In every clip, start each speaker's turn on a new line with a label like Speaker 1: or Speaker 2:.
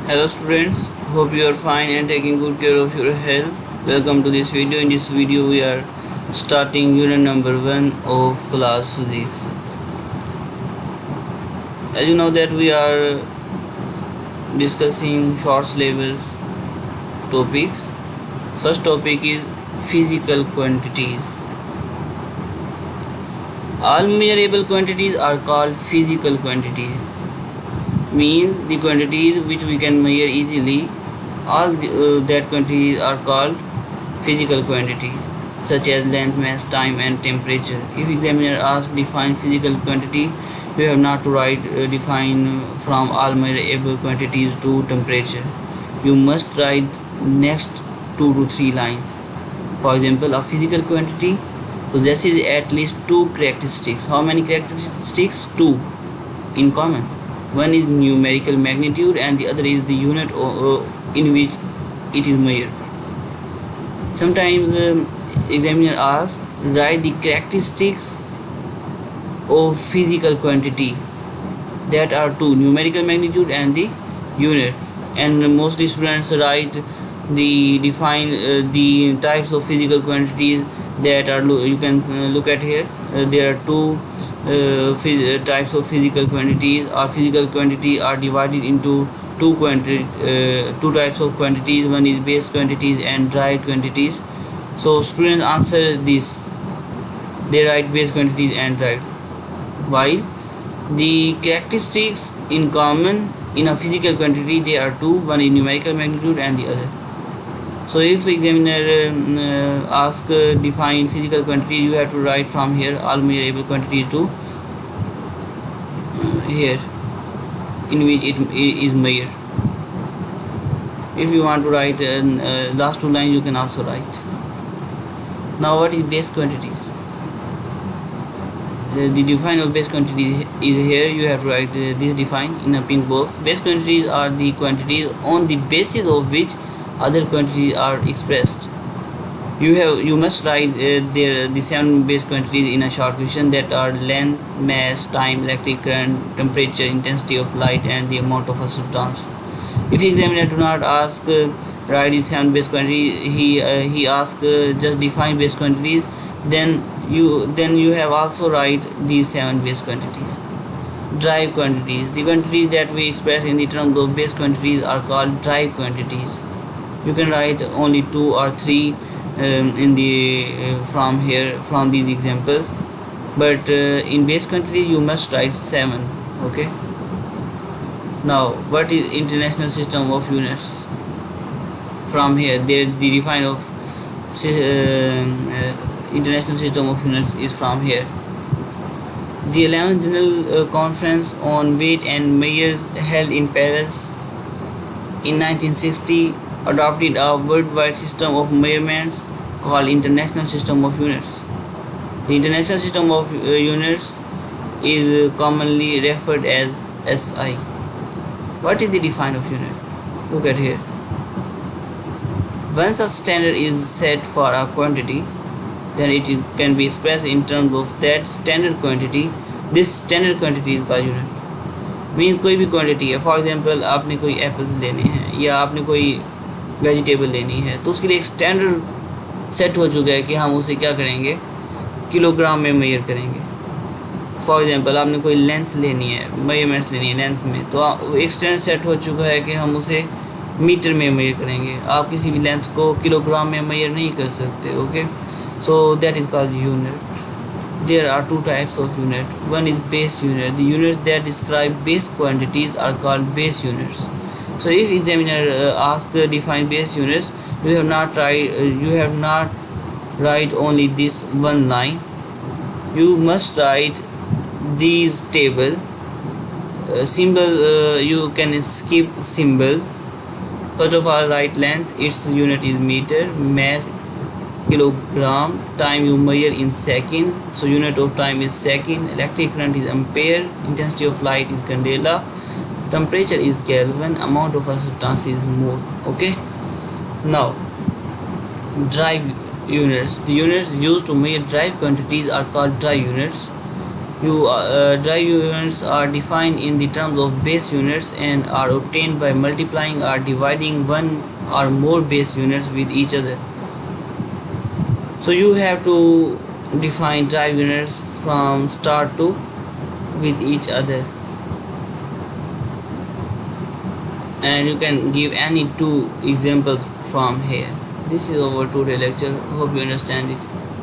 Speaker 1: Hello students, hope you are fine and taking good care of your health. Welcome to this video. In this video we are starting unit number 1 of class physics. As you know that we are discussing short syllabus topics. First topic is physical quantities. All measurable quantities are called physical quantities. Means the quantities which we can measure easily. All that quantities are called physical quantities, such as length, mass, time and temperature. If examiner asks define physical quantity, you have not to write define from all measurable quantities to temperature. You must write next 2 to 3 lines. For example, a physical quantity possesses at least 2 characteristics. How many characteristics? 2 in common. One is numerical magnitude and the other is the unit in which it is measured. Sometimes examiner asks write the characteristics of physical quantity, that are 2, numerical magnitude and the unit, and mostly students write the define the types of physical quantities that are you can look at here. There are 2 types of physical quantities. Or physical quantity are divided into two types of quantities. One is base quantities and derived quantities. So students answer this, they write base quantities and derived, while the characteristics in common in a physical quantity they are 2, one is numerical magnitude and the other. So if examiner ask define physical quantity, you have to write from here all measurable quantity to here in which it is measured. If you want to write last 2 lines, you can also write. Now what is base quantities? The define of base quantities is here. You have to write this define in a pink box. Base quantities are the quantities on the basis of which other quantities are expressed. You must write the 7 base quantities in a short question, that are length, mass, time, electric current, temperature, intensity of light and the amount of a substance. If examiner do not ask write the 7 base quantities, he asks just define base quantities, then you have also write these 7 base quantities. Derived quantities, the quantities that we express in the terms of base quantities are called derived quantities. You can write only 2 or 3 in the from these examples, but in base quantity you must write 7. Okay. Now what is international system of units? From here there the define of international system of units is from here. The 11th General Conference on Weight and Measures held in Paris in 1960 adopted a worldwide system of measurements called International System of Units. The International System of Units is commonly referred as SI. What is the define of unit? Look at here. Once a standard is set for a quantity, then it can be expressed in terms of that standard quantity. This standard quantity is called unit. Mean कोई भी quantity है. For example आपने कोई apples लेने हैं या आपने कोई वेजिटेबल लेनी है, तो उसके लिए एक स्टैंडर्ड सेट हो चुका है कि हम उसे क्या करेंगे, किलोग्राम में मेजर करेंगे. फॉर एग्जांपल आपने कोई लेंथ लेनी है, मेजरमेंट्स लेनी है लेंथ में, तो एक स्टैंडर्ड सेट हो चुका है कि हम उसे मीटर में मेजर करेंगे. आप किसी भी लेंथ को किलोग्राम में मेजर नहीं कर सकते. Okay, so that is called unit. There are 2 types of unit. One is base unit. The units that describe base quantities are called base units. So if examiner asks define base units, you have not write only this 1 line. You must write these table symbol. You can skip symbols. First of all, write length, its unit is meter, mass kilogram, time you measure in second, so unit of time is second, electric current is ampere, intensity of light is candela, temperature is Kelvin, amount of a substance is mole. Okay. Now derived units, the units used to measure derived quantities are called derived units. Drive units are defined in the terms of base units and are obtained by multiplying or dividing one or more base units with each other. So you have to define drive units from start to with each other, and you can give any two examples from here. This is our today lecture. Hope you understand it.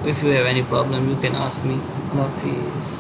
Speaker 1: If you have any problem, you can ask me. Allah Hafiz.